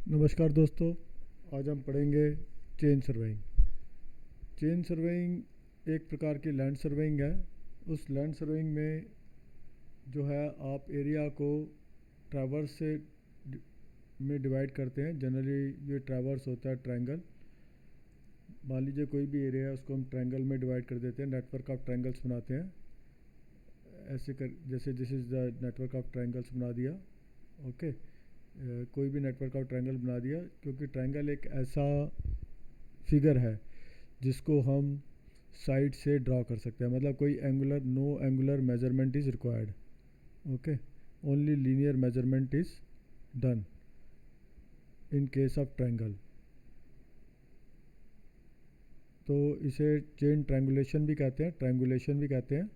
नमस्कार दोस्तों। आज हम पढ़ेंगे चेन सर्वेइंग। चेन सर्वेइंग एक प्रकार की लैंड सर्वेइंग है। उस लैंड सर्वेइंग में जो है आप एरिया को ट्रैवर्स से में डिवाइड करते हैं। जनरली ये ट्रैवर्स होता है ट्रायंगल। मान लीजिए कोई भी एरिया है, उसको हम ट्रायंगल में डिवाइड कर देते हैं, नेटवर्क ऑफ ट्रायंगल्स बनाते हैं। ऐसे कर जैसे this is the network of triangles बना दिया। ओके, कोई भी नेटवर्क ऑफ ट्रायंगल बना दिया, क्योंकि ट्रायंगल एक ऐसा फिगर है जिसको हम साइड से ड्रॉ कर सकते हैं। मतलब कोई angular no angular measurement is required. Okay, only linear measurement is done in case of triangle. तो इसे चेन ट्रायंगुलेशन भी कहते हैं, ट्रायंगुलेशन भी कहते हैं।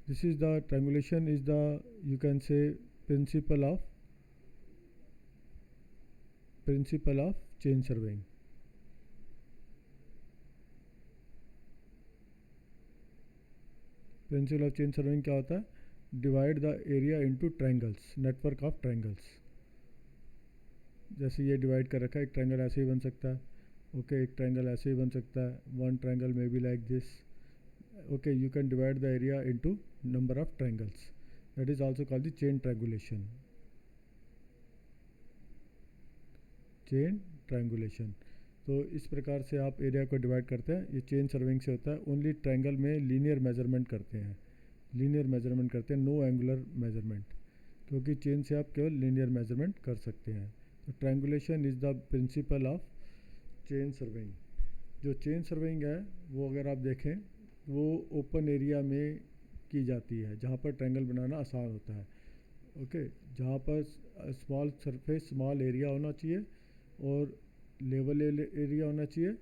This is the triangulation is the you can से principle of chain surveying. Principle of chain surveying क्या होता है? Divide the area into triangles, network of triangles. जैसे ये डिवाइड कर रखा है, एक ट्रायंगल ऐसे ही बन सकता है। ओके, एक ट्रायंगल ऐसे ही बन सकता है। One triangle may be like this. Okay, you can divide the area into number of triangles. That is also called the chain triangulation. Chain triangulation. तो इस प्रकार से आप एरिया को डिवाइड करते हैं। ये चेन सर्विंग से होता है। ओनली ट्रायंगल में लीनियर मेजरमेंट करते हैं, लीनियर मेजरमेंट करते हैं, नो एंगुलर मेजरमेंट, क्योंकि चेन से आप केवल लीनियर मेजरमेंट कर सकते हैं। तो triangulation is the principle of chain surveying. जो चेन सर्वेइंग है वो अगर आप देखें, वो ओपन एरिया में की जाती है, जहाँ पर ट्रायंगल बनाना आसान होता है। ओके, जहाँ पर स्मॉल सरफेस, स्मॉल एरिया होना चाहिए और लेवल एरिया होना चाहिए,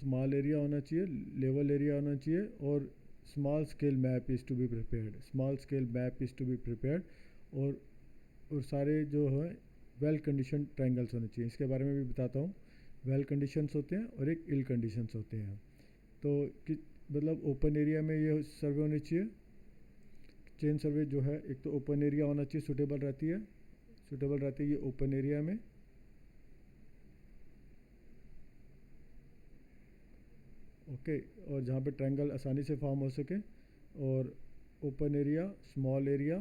स्मॉल एरिया होना चाहिए, लेवल एरिया होना चाहिए, और small scale map is to be prepared, small scale map is to be prepared. और सारे जो है वेल कंडीशन ट्रायंगल्स होने चाहिए। इसके बारे में भी बताता हूँ। वेल कंडीशंस होते हैं और एक इल कंडीशंस होते हैं। तो कि मतलब ओपन एरिया में ये सर्वे होनी चाहिए। चेन सर्वे जो है, एक तो ओपन एरिया होना चाहिए, सूटेबल रहती है ये ओपन एरिया में। ओके, और जहाँ पे ट्रायंगल आसानी से फॉर्म हो सके। और open area, small area.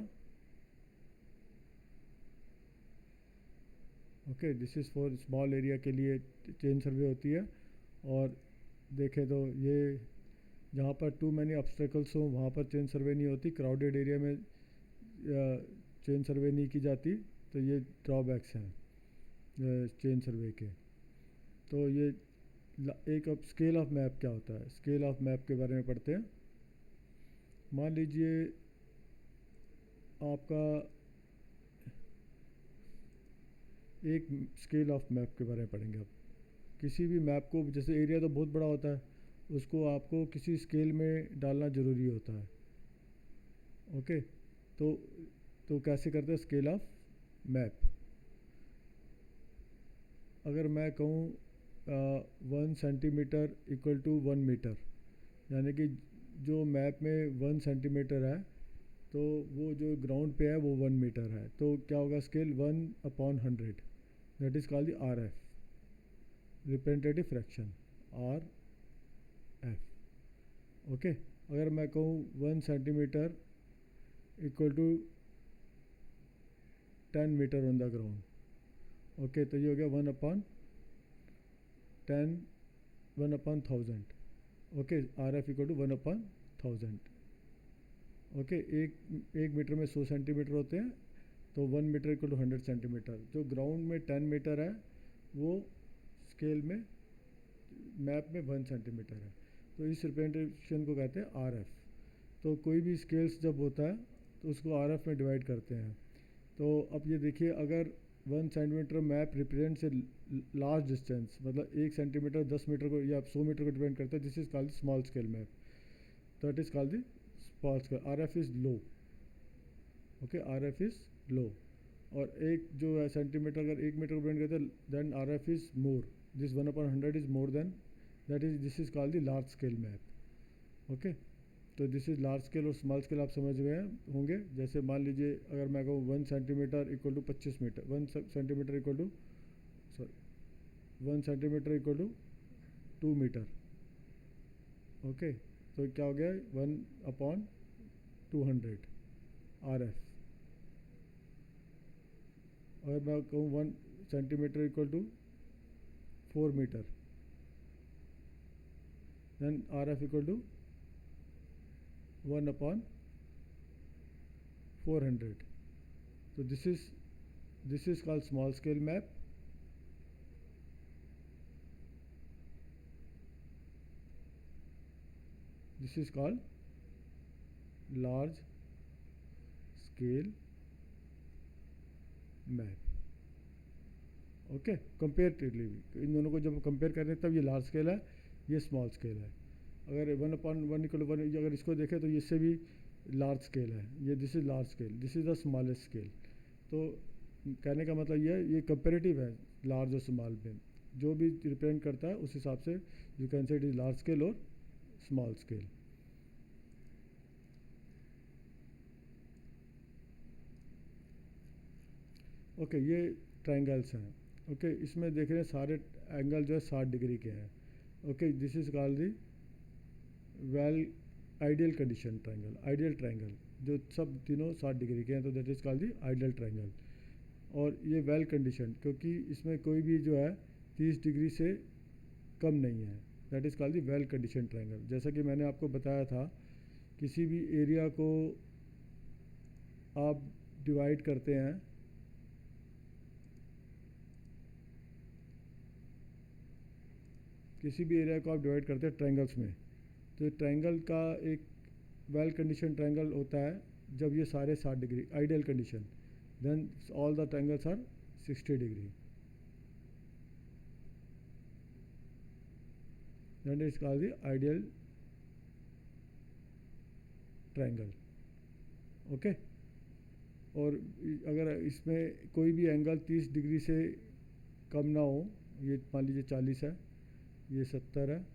Okay, this is for small area के लिए चेन सर्वे होती है। और देखें तो ये जहाँ पर टू मैनी ऑब्स्टेकल्स हों वहाँ पर चेन सर्वे नहीं होती। क्राउडेड एरिया में चेन सर्वे नहीं की जाती। तो ये ड्रॉबैक्स हैं चेन सर्वे के। तो ये एक अब स्केल ऑफ मैप क्या होता है, स्केल ऑफ मैप के बारे में पढ़ते हैं। मान लीजिए आपका एक स्केल ऑफ मैप के बारे में पढ़ेंगे अब। किसी भी मैप को, जैसे एरिया तो बहुत बड़ा होता है, उसको आपको किसी स्केल में डालना ज़रूरी होता है। ओके, तो कैसे करते हैं स्केल ऑफ मैप? अगर मैं कहूँ 1 सेंटीमीटर इक्वल टू 1 मीटर, यानी कि जो मैप में 1 सेंटीमीटर है, तो वो जो ग्राउंड पे है वो 1 मीटर है, तो क्या होगा? Scale 1/100। That is called the R F, representative fraction, R F. Okay, अगर मैं कहूँ 1 centimetre equal to 10 metre on the ground, okay, तो ये हो गया 1/10, 1/1000। Okay, R F equal to 1/1000। Okay, एक मीटर में 100 सेंटीमीटर होते हैं, तो 1 मीटर इक्वल टू 100 सेंटीमीटर। जो ग्राउंड में 10 मीटर है, वो स्केल में, मैप में 1 सेंटीमीटर है। तो इस रिप्रेजेंटेशन को कहते हैं आर एफ। तो कोई भी स्केल्स जब होता है तो उसको आर एफ में डिवाइड करते हैं। तो अब ये देखिए, अगर 1 centimetre map represents a large distance, मतलब 1 सेंटीमीटर 10 मीटर को या 100 मीटर को डिपेंड करता है, this is called small scale map. That is called the small scale. Are F is low. Okay, R F is low. और एक जो है सेंटीमीटर, अगर 1 मीटर को डिपेंड करता है, then R F is more. This 1/100 is more than, that is this is called the large scale map. Okay, तो this is large scale और स्मॉल स्केल आप समझ गए होंगे। जैसे मान लीजिए अगर मैं कहूँ 1 centimetre equal to 25 metre, 1 centimetre equal to 1 centimetre equal to 2 metre. Okay, तो क्या हो गया 1/200 RF। अगर मैं कहूँ 1 centimetre equal to 4 metre, then RF equal to 1/400। तो this is called small scale map. This is called large scale map. Okay, comparatively इन दोनों को जब कंपेयर करें तब ये लार्ज स्केल है, ये स्मॉल स्केल है। अगर 1/1 इक्वल 1 अगर इसको देखें तो इससे भी लार्ज स्केल है, ये this is large scale, this is the smallest scale. तो कहने का मतलब ये कंपेरेटिव है लार्ज और स्मॉल में, जो भी रिप्रेजेंट करता है उस हिसाब से यू कैन से इट इज़ लार्ज स्केल और स्मॉल स्केल। ओके, ये ट्रायंगल्स हैं। ओके, इसमें देख रहे हैं सारे एंगल जो है 60 डिग्री के हैं। Okay, this is called the well ideal condition triangle, ideal triangle जो सब तीनों 60 डिग्री के हैं, तो that is called the ideal triangle. और ये वेल कंडीशन क्योंकि इसमें कोई भी जो है 30 डिग्री से कम नहीं है, that is called the well condition triangle. जैसा कि मैंने आपको बताया था, किसी भी एरिया को आप डिवाइड करते हैं, किसी भी एरिया को आप डिवाइड करते हैं ट्रायंगल्स में, तो ट्रायंगल का एक वेल कंडीशन ट्रायंगल होता है जब ये सारे 60 degree ideal condition, then all the triangles are 60 degree, that is called the ideal triangle. Okay, और अगर इसमें कोई भी एंगल 30 डिग्री से कम ना हो, ये मान लीजिए 40 है, ये 70 है,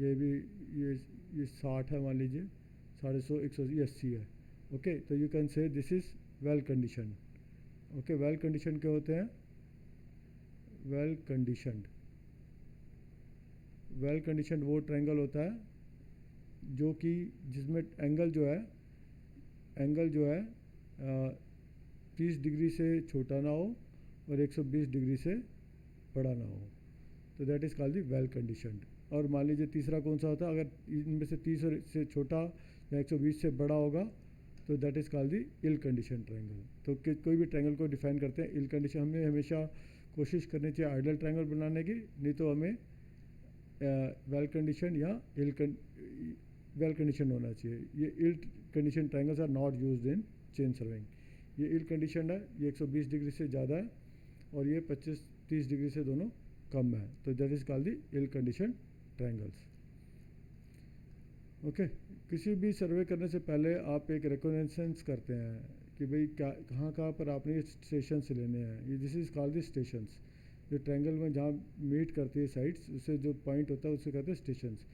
ये भी ये 60 है, मान लीजिए 150, 180 है। ओके, तो you can say this is well condition. Okay, well condition क्या होते हैं? वेल कंडीशनड, वेल कंडीशन वो ट्रायंगल होता है जो कि जिसमें एंगल जो है 30 डिग्री से छोटा ना हो और 120 डिग्री से बड़ा ना हो, तो that is called the well conditioned. और मान लीजिए तीसरा कौन सा होता है? अगर इनमें से 30 से छोटा या 120 से बड़ा होगा तो that is called the ill condition triangle. तो कोई भी ट्रायंगल को डिफाइन करते हैं इल कंडीशन, हमें हमेशा कोशिश करनी चाहिए आइडियल ट्रायंगल बनाने की, नहीं तो हमें वेल कंडीशन या वेल कंडीशन होना चाहिए। ये ill condition triangles are not used in chain surveying. ये इल कंडीशन है, ये 120 डिग्री से ज़्यादा है और ये 25-30 डिग्री से दोनों कम है, तो that is called the ill condition triangles. Okay, किसी भी सर्वे करने से पहले आप एक रिकॉग्निशंस करते हैं कि भाई क्या कहाँ पर आपने ये स्टेशन से लेने हैं, ये this is called the stations. जो ट्रायंगल में जहाँ मीट करती है साइड्स, उससे जो पॉइंट होता है उसे कहते हैं स्टेशंस।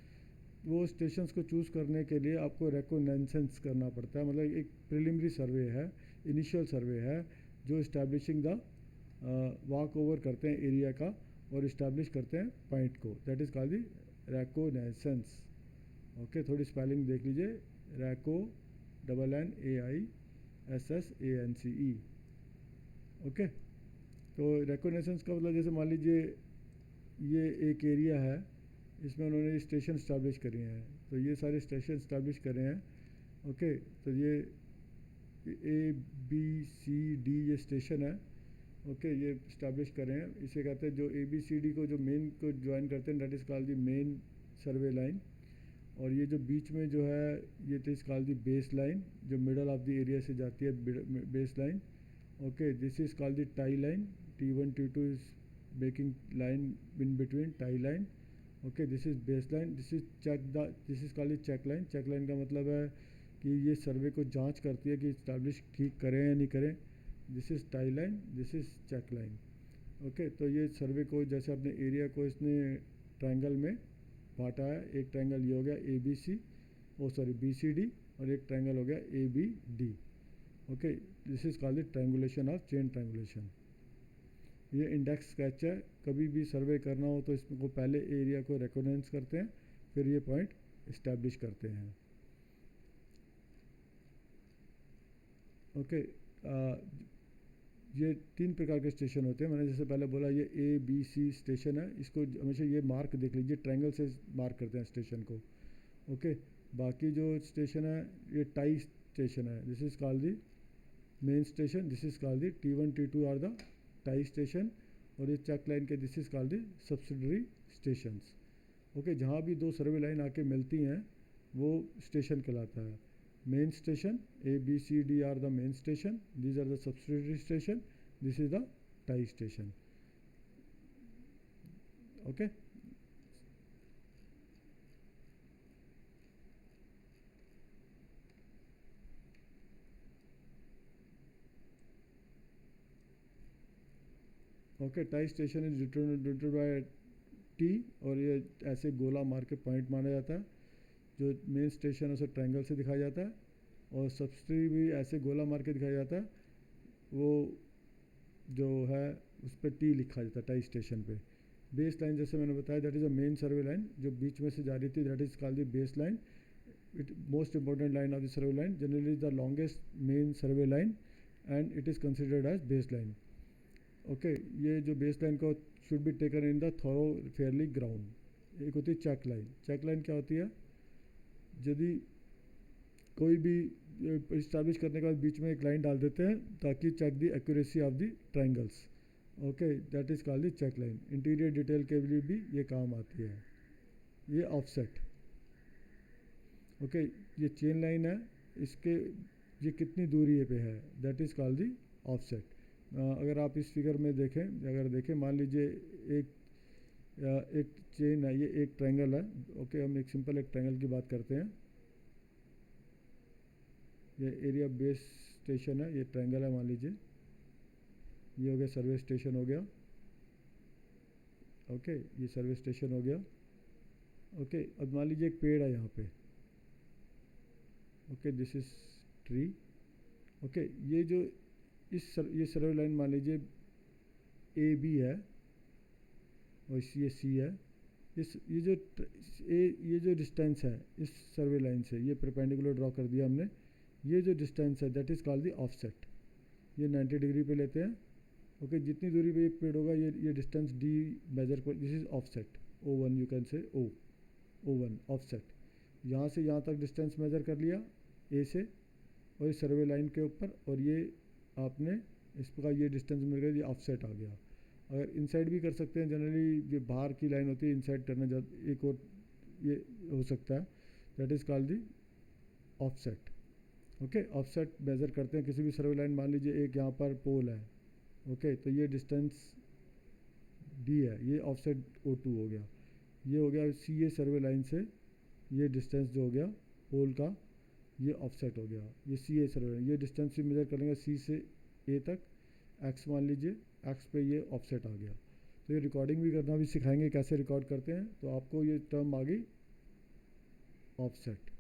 वो स्टेशंस को चूज़ करने के लिए आपको रिकॉग्निशंस करना पड़ता है, मतलब एक प्रिलिमिनरी सर्वे है, इनिशियल सर्वे है जो इस्टेब्लिशिंग द वॉक ओवर करते हैं एरिया का और इस्टेब्लिश करते हैं पॉइंट को, that is called the recognitions. Okay, थोड़ी स्पेलिंग देख लीजिए, RECONNAISSANCE। ओके, तो रिकॉग्निशंस का मतलब जैसे मान लीजिए ये एक एरिया है, इसमें उन्होंने स्टेशन इस्टेब्लिश करे हैं, तो ये सारे स्टेशन इस्टेब्लिश करे हैं। ओके, तो ये ABCD ये स्टेशन है। ओके, ये इस्टेब्लिश करें हैं, इसे कहते हैं जो ABCD को जो मेन को ज्वाइन करते हैं, that is called the main survey line. और ये जो बीच में जो है ये is called the base line, जो मिडल ऑफ द एरिया से जाती है base line. Okay, this is called the tie line, T1 T2 is making line in between tie line. Okay, this is base line, this is called the check line. Check line का मतलब है कि ये सर्वे को जांच करती है कि इस्टेब्लिश ठीक करें या नहीं करें। This is tie line, this is check line. Okay, तो ये सर्वे को जैसे अपने एरिया को इसने ट्रायंगल में बांटा है, एक ट्रायंगल ये हो गया ABC, oh sorry B C D, और एक ट्रायंगल हो गया A B D. Okay, this is called the triangulation of chain triangulation. ये इंडेक्स स्केच है, कभी भी सर्वे करना हो तो इसको पहले एरिया को रिकॉग्नाइज करते हैं, फिर ये पॉइंट इस्टेब्लिश करते हैं। ओके, ये 3 प्रकार के स्टेशन होते हैं। मैंने जैसे पहले बोला ये ए बी सी स्टेशन है, इसको हमेशा ये मार्क देख लीजिए, ट्रायंगल से मार्क करते हैं स्टेशन को। ओके, बाकी जो स्टेशन है ये टाई स्टेशन है, this is called the main station, this is called the T1 T2 are the tie station, और ये चेक लाइन के this is called the subsidiary stations. Okay, जहाँ भी दो सर्वे लाइन आके मिलती हैं वो स्टेशन कहलाता है। Main station A B C D are the main station, these are the subsidiary station, this is the tie station. Okay, okay, tie station is determinated by T, और ये ऐसे गोला मार के पॉइंट माना जाता है। जो मेन स्टेशन है उसे ट्रायंगल से दिखाया जाता है, और सब्सिडरी भी ऐसे गोला मार के दिखाया जाता है, वो जो है उस पर टी लिखा जाता है टाई स्टेशन पे। बेस लाइन जैसे मैंने बताया that is a main survey line, जो बीच में से जा रही थी, that is called the base line. It most important line of the survey line, generally the longest main survey line, and it is considered as base line. Okay, ये जो base line को should be taken in the thorough fairly ground. एक होती है check line. Check line क्या होती है, यदि कोई भी इस्टेब्लिश करने के बाद बीच में एक लाइन डाल देते हैं ताकि check the accuracy of the triangles. Okay, that is called the check line. Interior detail के लिए भी ये काम आती है। ये ऑफसेट। ओके, ये चेन लाइन है, इसके ये कितनी दूरी पे है, that is called the offset. अगर आप इस फिगर में देखें, अगर देखें मान लीजिए एक चेन है, ये एक ट्रायंगल है। ओके, हम एक सिंपल एक ट्रायंगल की बात करते हैं। ये एरिया बेस स्टेशन है, ये ट्रायंगल है मान लीजिए, ये हो गया सर्वे स्टेशन हो गया। ओके, ये सर्वे स्टेशन हो गया। ओके, अब मान लीजिए एक पेड़ है यहाँ पे। Okay, this is tree. Okay, ये जो ये सर्वे लाइन मान लीजिए ए बी है, और ये सी है। ये जो डिस्टेंस है इस सर्वे लाइन से, ये परपेंडिकुलर ड्रॉ कर दिया हमने। ये जो डिस्टेंस है that is called the offset. ये 90 डिग्री पे लेते हैं। ओके, जितनी दूरी पे ये पेड़ होगा ये डिस्टेंस डी मेजर कर, this is offset O1, you can से O1 ऑफसेट। यहाँ से यहाँ तक डिस्टेंस मेजर कर लिया ए से, और इस सर्वे लाइन के ऊपर, और ये आपने इसका ये डिस्टेंस मिल गया, ये ऑफसेट आ गया। अगर इनसाइड भी कर सकते हैं, जनरली ये बाहर की लाइन होती है, इनसाइड करना एक और ये हो सकता है, that is called the offset. Okay, offset measure करते हैं किसी भी सर्वे लाइन। मान लीजिए एक यहाँ पर पोल है। ओके, तो ये डिस्टेंस डी है, ये ऑफसेट O2 हो गया। ये हो गया सी ए सर्वे लाइन से, ये डिस्टेंस जो हो गया पोल का, ये ऑफसेट हो गया। ये सी ए सर्वे लाइन, ये डिस्टेंस भी मेजर कर लेंगे सी से ए तक, एक्स मान लीजिए, एक्स पे ये ऑफसेट आ गया। तो ये रिकॉर्डिंग भी करना भी सिखाएंगे कैसे रिकॉर्ड करते हैं, तो आपको ये टर्म आ गई ऑफसेट।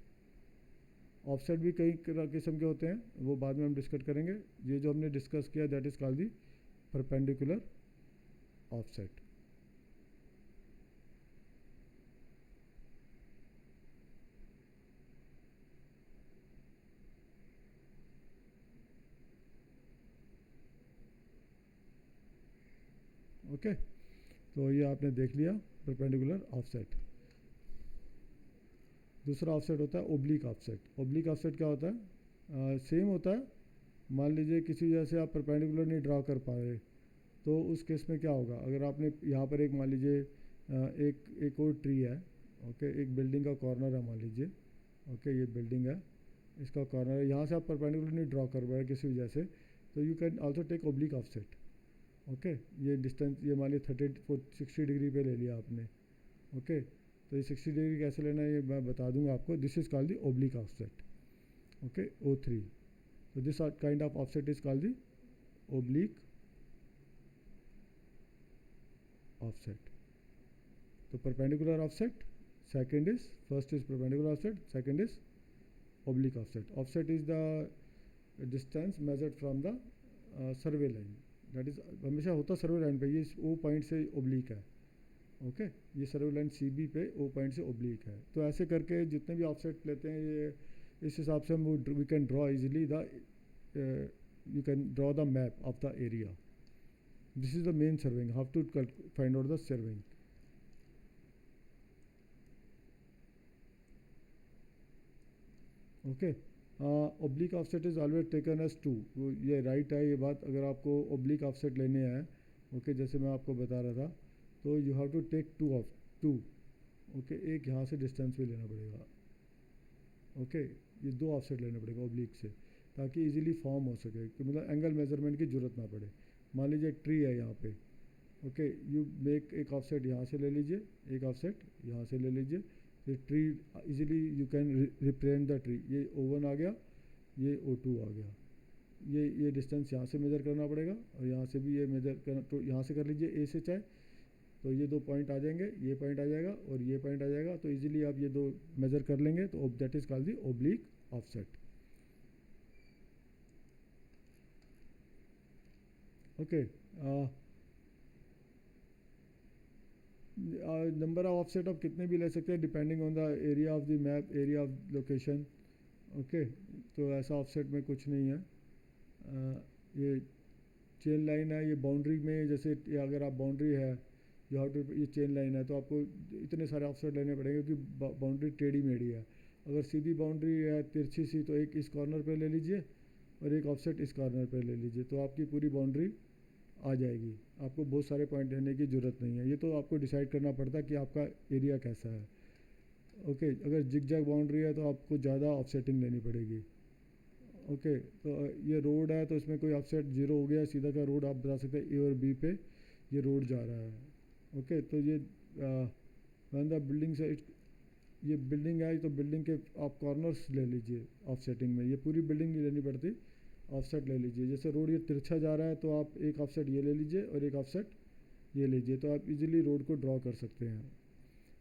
ऑफसेट भी कई किस्म के होते हैं, वो बाद में हम डिस्कस करेंगे। ये जो हमने डिस्कस किया that is called the perpendicular offset. Okay, तो ये आपने देख लिया परपेंडिकुलर ऑफसेट। दूसरा ऑफसेट होता है ओब्लिक ऑफसेट। ओब्लिक ऑफसेट क्या होता है, सेम होता है। मान लीजिए किसी वजह से आप परपेंडिकुलर नहीं ड्रा कर पा रहे, तो उस केस में क्या होगा, अगर आपने यहाँ पर एक मान लीजिए एक और ट्री है। ओके, एक बिल्डिंग का कॉर्नर है मान लीजिए। ओके, ये बिल्डिंग है, इसका कॉर्नर है, यहाँ से आप परपेंडिकुलर नहीं ड्रा कर पा रहे किसी वजह से, तो you can also take oblique offset. Okay, ये डिस्टेंस ये मान लीजिए 60 डिग्री पे ले लिया आपने। ओके, तो ये 60 डिग्री कैसे लेना है ये मैं बता दूंगा आपको। This is called the oblique offset. Okay, O3। तो this kind of offset is called the oblique offset. तो perpendicular offset, second is, first is perpendicular offset, second is oblique offset. Offset is the distance measured from the survey line. That is हमेशा होता सर्वे line पे, ये O point से oblique है. Okay ये सर्वे line C B पे O point से oblique है. तो ऐसे करके जितने भी ऑफसेट लेते हैं ये इस हिसाब से हम we can draw easily the you can draw the map of the area. This is the main surveying. How to find out the surveying. Okay. Oblique offset is always taken as 2. ये right है ये बात. अगर आपको oblique offset लेने हैं, okay, जैसे मैं आपको बता रहा था, तो you have to take 2. Okay, एक यहाँ से distance भी लेना पड़ेगा. Okay, ये 2 offset लेना पड़ेगा oblique से, ताकि इजीली फॉर्म हो सके, कि मतलब एंगल मेजरमेंट की ज़रूरत ना पड़े. मान लीजिए एक ट्री है यहाँ पे. ओके यू मेक एक ऑफसेट यहाँ से ले लीजिए, एक ऑफसेट यहाँ से ले लीजिए. ये tree easily you can represent the tree. ये O1 आ गया, ये O2 आ गया. ये डिस्टेंस यहाँ से मेज़र करना पड़ेगा और यहाँ से भी ये मेज़र करना. तो यहाँ से कर लीजिए ए से चाहे, तो ये 2 पॉइंट आ जाएंगे, ये पॉइंट आ जाएगा और ये पॉइंट आ जाएगा. तो इजीली आप ये 2 मेज़र कर लेंगे, तो that is called the oblique offset. Okay number of offset आप कितने भी ले सकते हैं depending on the area of the map, area of location. Okay तो ऐसा ऑफसेट में कुछ नहीं है. ये चेन लाइन है, ये बाउंड्री में, जैसे अगर आप बाउंड्री है यू हैव टू, ये चेन लाइन है, तो आपको इतने सारे ऑफसेट लेने पड़ेंगे क्योंकि बाउंड्री टेढ़ी मेढ़ी है. अगर सीधी बाउंड्री है तिरछी सी, तो एक इस कॉर्नर पे ले लीजिए और एक ऑफसेट इस कॉर्नर पे ले लीजिए, तो आपकी पूरी बाउंड्री आ जाएगी. आपको बहुत सारे पॉइंट लेने की ज़रूरत नहीं है. ये तो आपको डिसाइड करना पड़ता है कि आपका एरिया कैसा है. ओके अगर जिग जैग बाउंड्री है तो आपको ज़्यादा ऑफसेटिंग लेनी पड़ेगी. ओके तो ये रोड है, तो इसमें कोई ऑफसेट 0 हो गया, सीधा का रोड आप बता सकते हैं ए और बी पे ये रोड जा रहा है. ओके तो ये वन द बिल्डिंग से, ये बिल्डिंग है तो बिल्डिंग के आप कॉर्नर्स ले लीजिए ऑफसेटिंग में. ये पूरी बिल्डिंग नहीं लेनी पड़ती, ऑफसेट ले लीजिए. जैसे रोड ये तिरछा जा रहा है तो आप एक ऑफसेट ये ले लीजिए और एक ऑफसेट ये लीजिए, तो आप इजीली रोड को ड्रॉ कर सकते हैं.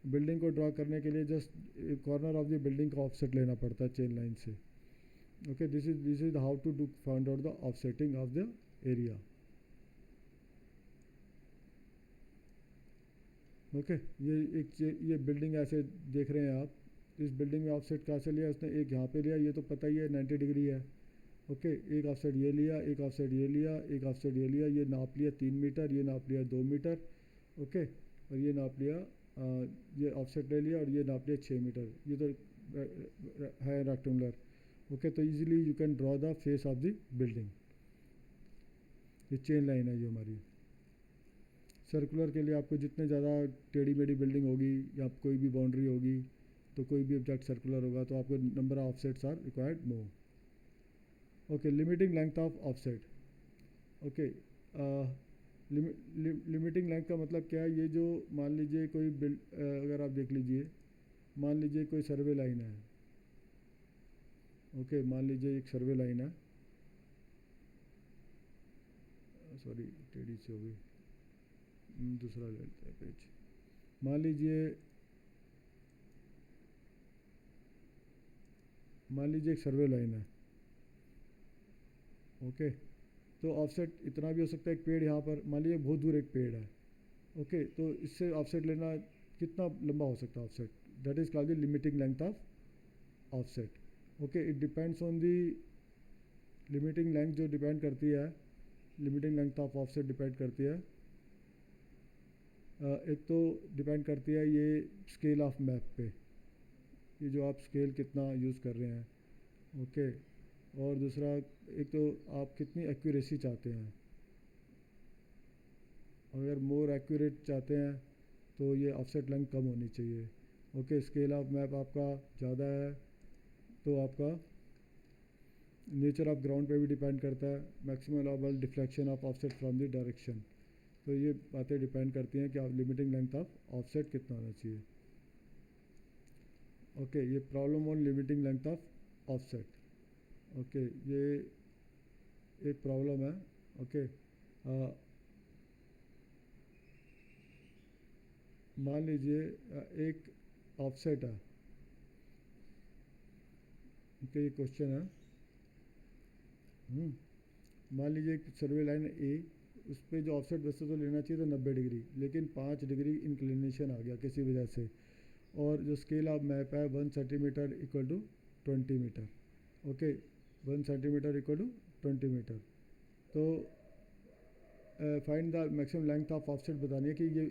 बिल्डिंग को ड्रॉ करने के लिए just corner of the building का ऑफसेट लेना पड़ता है चेन लाइन से. Okay this is how to do find out the offsetting of the area. Okay ये बिल्डिंग ऐसे देख रहे हैं आप. इस बिल्डिंग में ऑफसेट कैसे लिया उसने, एक यहाँ पे लिया, ये तो पता ही है 90 डिग्री है. ओके एक ऑफसेट ये लिया, एक ऑफसेट ये लिया, एक ऑफसेट ये लिया, ये नाप लिया 3 मीटर, ये नाप लिया 2 मीटर. ओके और ये नाप लिया, ये ऑफसेट ले लिया और ये नाप लिया 6 मीटर. ये तो है रेक्टेंगुलर. ओके तो easily you can draw the face of the building. ये चेन लाइन है ये हमारी. सर्कुलर के लिए आपको जितने ज़्यादा टेढ़ी मेढ़ी बिल्डिंग होगी या कोई भी बाउंड्री होगी, तो कोई भी ऑब्जेक्ट सर्कुलर होगा, तो आपको number of offsets are required more. Okay limiting length of offset. Okay limiting length का मतलब क्या है, ये जो मान लीजिए कोई अगर आप देख लीजिए, मान लीजिए कोई सर्वे लाइन है. ओके मान लीजिए एक सर्वे लाइन है, सॉरी टेढ़ी से हो गई, दूसरा ले लेते हैं पेज. मान लीजिए एक सर्वे लाइन है. ओके तो ऑफसेट इतना भी हो सकता है. एक पेड़ यहाँ पर मान लीजिए बहुत दूर एक पेड़ है. ओके तो इससे ऑफसेट लेना कितना लंबा हो सकता है offset, that is called the limiting length of offset. Okay it depends on the limiting length, जो डिपेंड करती है, limiting length of offset depend करती है. एक तो डिपेंड करती है ये स्केल ऑफ मैप पे, ये जो आप स्केल कितना यूज़ कर रहे हैं. ओके और दूसरा एक तो आप कितनी एक्यूरेसी चाहते हैं. अगर मोर एक्यूरेट चाहते हैं तो ये ऑफसेट लेंथ कम होनी चाहिए. ओके स्केल ऑफ मैप आपका ज़्यादा है तो आपका नेचर ऑफ ग्राउंड पे भी डिपेंड करता है. Maximum allowable deflection of offset from the direction, तो ये बातें डिपेंड करती हैं कि आप लिमिटिंग लेंथ ऑफ ऑफसेट कितना होना चाहिए. ओके ये problem on limiting length of offset. Okay ये एक प्रॉब्लम है. ओके मान लीजिए एक ऑफसेट है, तो ये क्वेश्चन है। मान लीजिए एक सर्वे लाइन ए, उस पर जो ऑफसेट वैसे तो लेना चाहिए था 90 डिग्री, लेकिन 5 डिग्री इंक्लिनेशन आ गया किसी वजह से, और जो स्केल ऑफ मैप है 1 centimetre equal to 20 metre. Okay, 1 centimetre equal to 20 metre. तो find the maximum length of offset बतानी है कि ये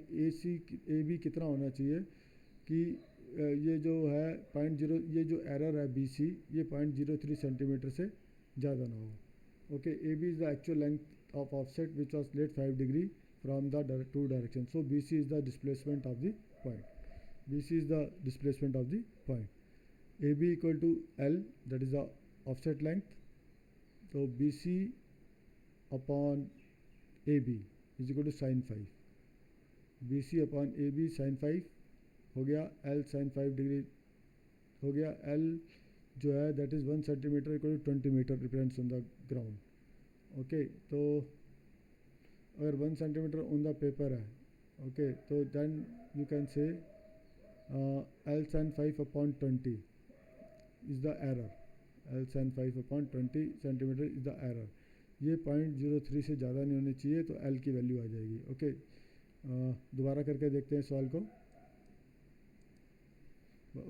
ए बी कितना होना चाहिए कि ये जो है 0.0, ये जो एरर है बी सी, ये 0.03 सेंटीमीटर से ज़्यादा ना हो। Okay, A B is the actual length of offset which was let 5 degree from the two direction, so B C is the displacement of the point, BC is the displacement of the point. AB equal to L, that is the offset length. So BC upon AB is equal to sin 5. BC upon AB sin 5 हो गया, L sin 5 degree हो गया। L जो है that is 1 centimetre equal to 20 metre represents on the ground. Okay, तो अगर 1 centimetre on the paper है, okay, तो then you can say L sin 5 upon 20 is the error. L sin 5 upon 20 centimetre is the error. ये 0.03 से ज़्यादा नहीं होनी चाहिए, तो L की वैल्यू आ जाएगी। ओके, दोबारा करके देखते हैं सवाल को।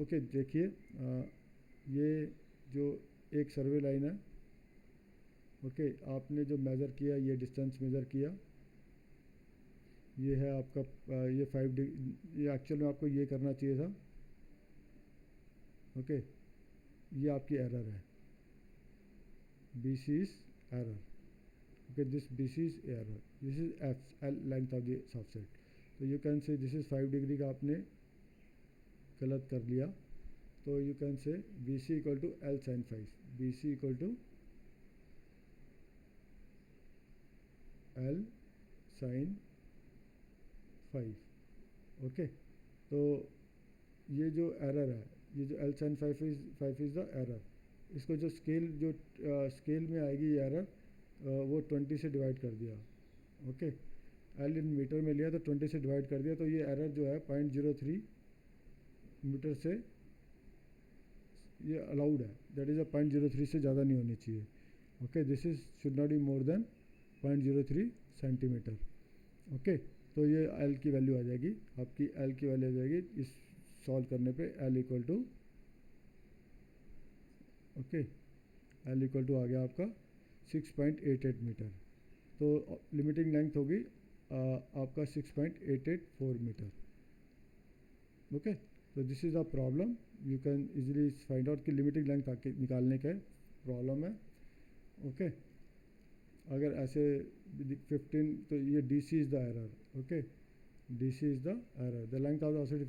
ओके, देखिए ये जो एक सर्वे लाइन है, ओके, आपने जो मेज़र किया, ये डिस्टेंस मेज़र किया, ये है आपका ये 5 डिग्री, ये एक्चुअल में आपको ये करना चाहिए था। ओके, ये आपकी एरर है, B C is error. Okay, this B C is error, this is F L length of the offset. तो you can say this is 5 degree का आपने गलत कर लिया, तो you can say B C equal to L sine 5, B C equal to L sine 5। Okay, तो ये जो एरर है, ये जो L sine 5 is the error. इसको जो स्केल में आएगी ये एरर, वो 20 से डिवाइड कर दिया। ओके, एल इन मीटर में लिया तो 20 से डिवाइड कर दिया, तो ये एरर जो है 0.03 मीटर से ये अलाउड है, दैट इज़ 0.03 से ज़्यादा नहीं होनी चाहिए। Okay, this is should not be more than 0.03 centimetre. Okay, तो ये एल की वैल्यू आ जाएगी, आपकी एल की वैल्यू आ जाएगी इस सॉल्व करने पे, L equal to, okay, L equal to आ गया आपका 6.88 मीटर। तो लिमिटिंग लेंथ होगी आपका 6.884 मीटर। ओके, तो this is a problem, you can easily find out कि लिमिटिंग लेंथ आके निकालने का प्रॉब्लम है। ओके, अगर ऐसे 15, तो ये D C is the error. Okay, D C is the error, the length of the offset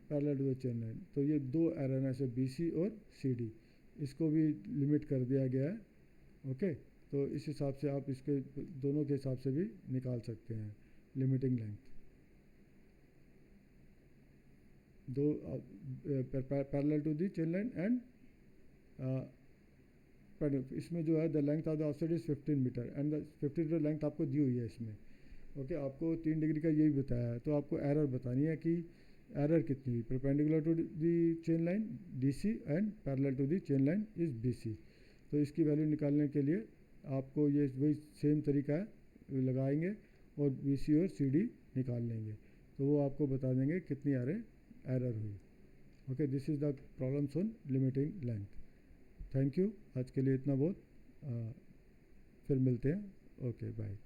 parallel to the chain line. तो ये दो एरर हैं, ऐसे बी सी और सी डी, इसको भी लिमिट कर दिया गया है। ओके, तो इस हिसाब से आप इसके दोनों के हिसाब से भी निकाल सकते हैं लिमिटिंग लेंथ। दो parallel to the chain line and इसमें जो है the length of the offset is 15 metre and the 15 metre length आपको दी हुई है इसमें। ओके, आपको 3 डिग्री का यही बताया है, तो आपको एरर बतानी है कि एरर कितनी हुई, perpendicular to the chain line D C and parallel to the chain line is B C. तो इसकी वैल्यू निकालने के लिए आपको ये वही सेम तरीका है, लगाएंगे और बी सी और सी डी निकाल लेंगे, तो वो आपको बता देंगे कितनी एरर हुई। Okay, this is the problems on limiting length. Thank you, आज के लिए इतना बहुत, फिर मिलते हैं। Okay, bye.